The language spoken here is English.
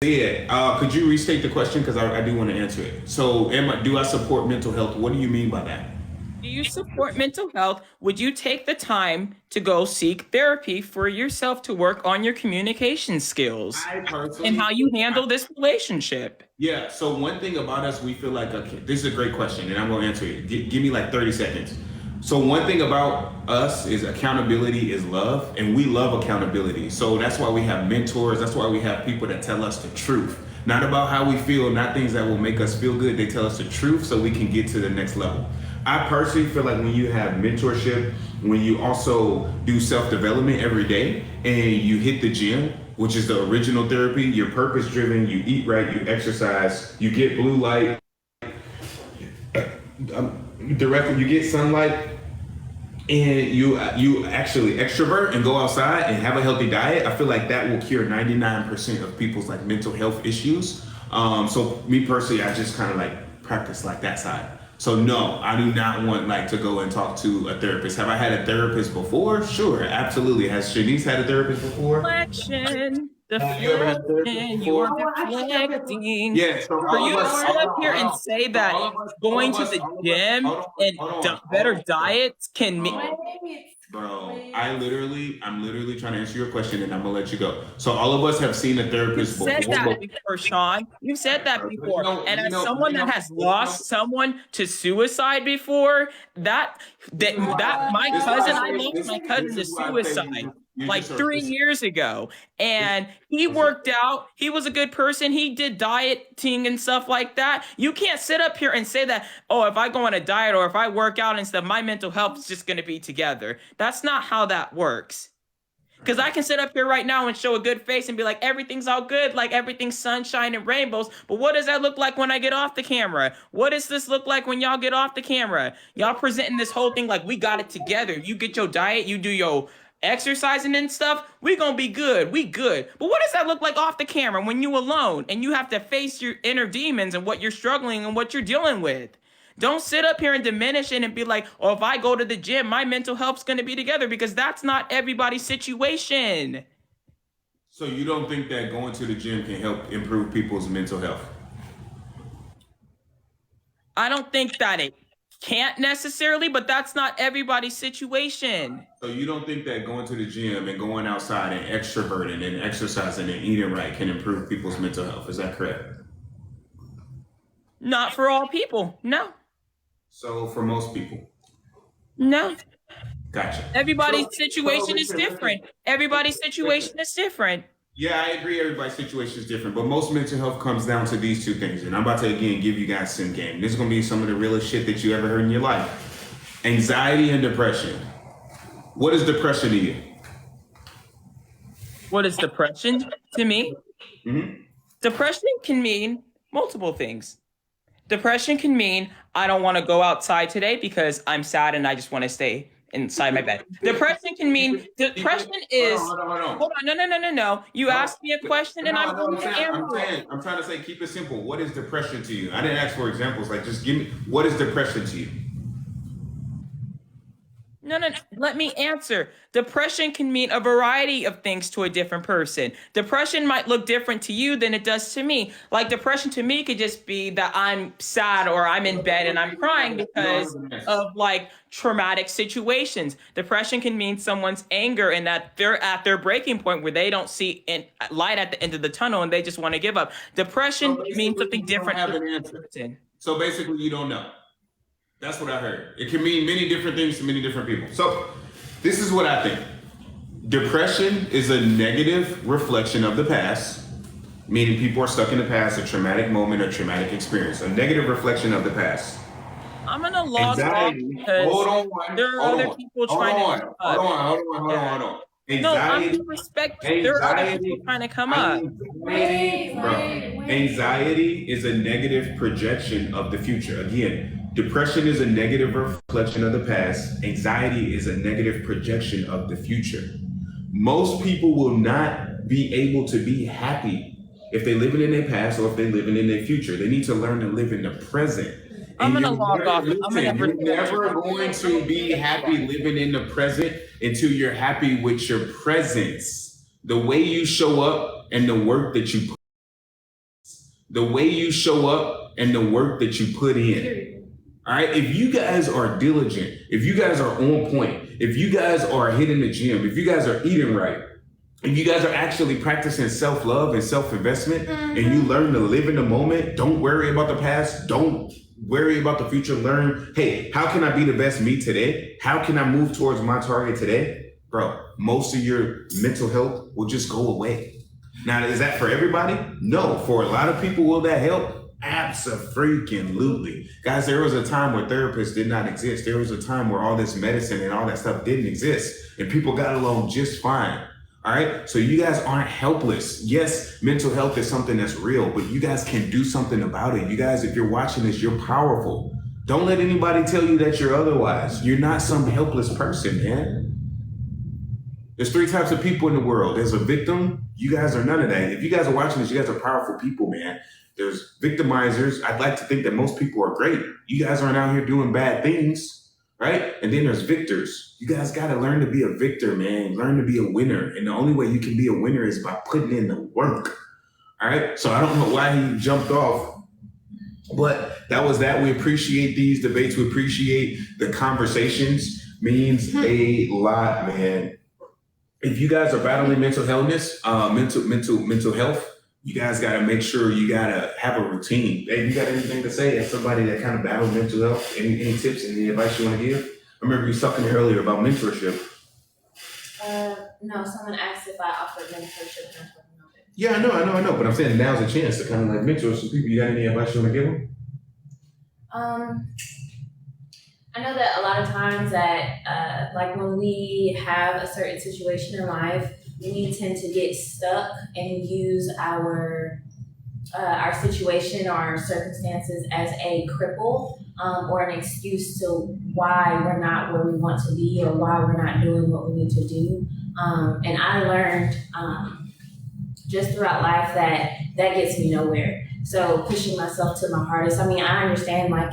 Could you restate the question? Because I do want to answer it. So, do I support mental health? What do you mean by that? Do you support mental health? Would you take the time to go seek therapy for yourself to work on your communication skills I and personally, how you handle this relationship? yeah. So one thing about us, we feel like this is a great question, and I'm going to answer it. Give me like 30 seconds. So one thing about us is accountability is love, and we love accountability. So that's why we have mentors. That's why we have people that tell us the truth, not about how we feel, not things that will make us feel good. They tell us the truth so we can get to the next level. I personally feel like when you have mentorship, when you also do self development every day, and you hit the gym, which is the original therapy, you're purpose driven, you eat right, you exercise, you get blue light, directly, you get sunlight, and you actually extrovert and go outside and have a healthy diet. I feel like that will cure 99% of people's like mental health issues. So me personally, I just kind of like practice like that side. So no, I do not want like to go and talk to a therapist. Have I had a therapist before? Sure, absolutely. Has Shanice had a therapist before? Deflection, Have you ever had a therapist deflection, you before? are deflecting. Yeah, so For all of you to us, sit up here hold and on, say that all of us, all going of to us, the all of us, gym hold on, and hold on, better hold diets can make. on. Bro, I'm literally trying to answer your question and I'm gonna let you go. So all of us have seen a You've therapist said before, that but before, Sean. You've said that before. And as someone you that know, has lost someone to suicide before, that my this is why cousin, I I say lost my cousin this to is why I say suicide you like just are 3 years ago. this, And he this is worked out. He was a good person. He did dieting and stuff like that. You can't sit up here and say that, oh, if I go on a diet or if I work out and stuff, my mental health is just going to be together. That's not how that works. Because I can sit up here right now and show a good face and be like, everything's all good, like everything's sunshine and rainbows. But what does that look like when I get off the camera? What does this look like when y'all get off the camera? Y'all presenting this whole thing like we got it together. You get your diet, you do your exercising and stuff. We gonna be good. We good. But what does that look like off the camera when you alone and you have to face your inner demons and what you're struggling and what you're dealing with? Don't sit up here and diminish it and be like, oh, if I go to the gym, my mental health's going to be together because that's not everybody's situation. so you don't think that going to the gym can help improve people's mental health? I don't think that it can't necessarily, but that's not everybody's situation. So you don't think that going to the gym and going outside and extroverting and exercising and eating right can improve people's mental health? Is that correct? Not for all people. No, So for most people, no. gotcha. Everybody's So situation is different. Everybody's situation listen. is different. Yeah, I agree. Everybody's situation is different, but most mental health comes down to these two things. And I'm about to again give you guys some game. This is gonna be some of the realest shit that you ever heard in your life. Anxiety and depression. What is depression to you? What is depression to me? Hmm. Depression can mean multiple things. Depression can mean I don't want to go outside today because I'm sad and I just want to stay inside my bed. Depression can mean depression is Hold on. hold on, no, no, no, no, no. You No, asked me a question and I'm no, going to answer it. I'm trying to say, keep it simple. What is depression to you? I didn't ask for examples. Like, just give me, what is depression to you? No, no, no. Let me answer. Depression can mean a variety of things to a different person. Depression might look different to you than it does to me. Like depression to me could just be that I'm sad or I'm in bed and I'm crying because of like traumatic situations. Depression can mean someone's anger and that they're at their breaking point where they don't see light at the end of the tunnel and they just want to give up. So Depression means basically, something you don't different have to an a answer. person. So basically, you don't know. That's what I heard. It can mean many different things to many different people. So this is what I think. Depression is a negative reflection of the past, meaning people are stuck in the past, a traumatic moment, a traumatic experience, a negative reflection of the past. I'm gonna log off Anxiety. because Hold on. there are Hold other on. people Hold trying to on. come Hold up. on. Hold on. Hold on. Yeah. Hold on. No, I'm Anxiety. being respectful. There are other people Anxiety. trying to come up. Bro. Anxiety is a negative projection of the future. Again, depression is a negative reflection of the past. Anxiety is a negative projection of the future. Most people will not be able to be happy if they're living in their past or if they're living in their future. They need to learn to live in the present. I'm And gonna log off. I'm gonna you're respect never going to be happy living in the present until you're happy with your presence. The way you show up and the work that you the way you show up and the work that you put in. All right. If you guys are diligent, if you guys are on point, if you guys are hitting the gym, if you guys are eating right, if you guys are actually practicing self-love and self-investment, and you learn to live in the moment, don't worry about the past, don't worry about the future, learn, hey, how can I be the best me today? How can I move towards my target today? Bro, most of your mental health will just go away. Now, is that for everybody? No. For a lot of people, will that help? Abso-freaking-lutely. Guys, there was a time where therapists did not exist. There was a time where all this medicine and all that stuff didn't exist, and people got along just fine. All right. So you guys aren't helpless. Yes, mental health is something that's real, but you guys can do something about it. You guys, if you're watching this, you're powerful. Don't let anybody tell you that you're otherwise. You're not some helpless person, man. There's 3 types of people in the world. There's a victim. You guys are none of that. If you guys are watching this, you guys are powerful people, man. There's victimizers. I'd like to think that most people are great. You guys aren't out here doing bad things. Right? And then there's victors. You guys got to learn to be a victor, man. Learn to be a winner. And the only way you can be a winner is by putting in the work. All right? So I don't know why he jumped off, but that was that. We appreciate these debates. We appreciate the conversations. Means a lot, man. If you guys are battling mental illness, mental health, you guys got to make sure you got to have a routine. Hey, you got anything to say as somebody that kind of battles mental health? Any tips, any advice you want to give? I remember you talking earlier about mentorship. No, someone asked if I offered mentorship and I told them no. Yeah, I know. But I'm saying now's a chance to kind of like mentor some people. You got any advice you want to give them? I know that a lot of times that, like when we have a certain situation in life, we tend to get stuck and use our situation or our circumstances as a cripple or an excuse to why we're not where we want to be or why we're not doing what we need to do. And I learned just throughout life that gets me nowhere. So pushing myself to my hardest. I mean, I understand like